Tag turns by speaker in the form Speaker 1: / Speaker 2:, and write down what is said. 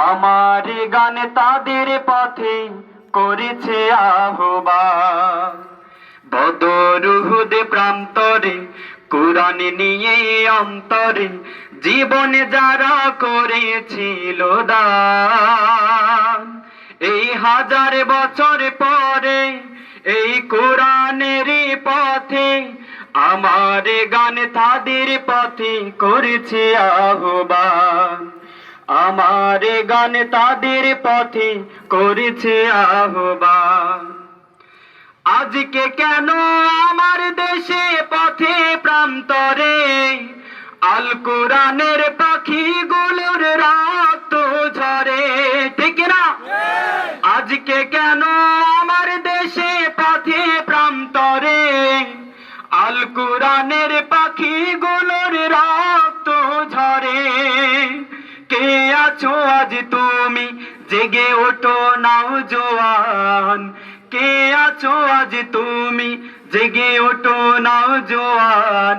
Speaker 1: আমার গান তাদের পথে করেছে আহ্বান। বদর উহুদ প্রান্তরে কুরআন নিয়ে অন্তরে জীবনে যারা করেছিল দান, এই হাজার বছর পরে এই কোরআনের পথে আমার গান তাদের পথে করেছে আহ্বান। আমার গান তাদের পথে করেছে আহ্বান। আজকে কেন আমার দেশে পথে প্রান্তরে আল কোরআনের পাখিগুলোর রক্ত ঝরে, ঠিক না? আজকে কেন আমার দেশে পথে প্রান্তরে আল কোরআনের পাখিগুলোর রক্ত ঝরে? কে আছো আজ তুমি জেগে ওঠো নওজোয়ান, কে আছো আজ তুমি জেগে ওঠো নওজোয়ান।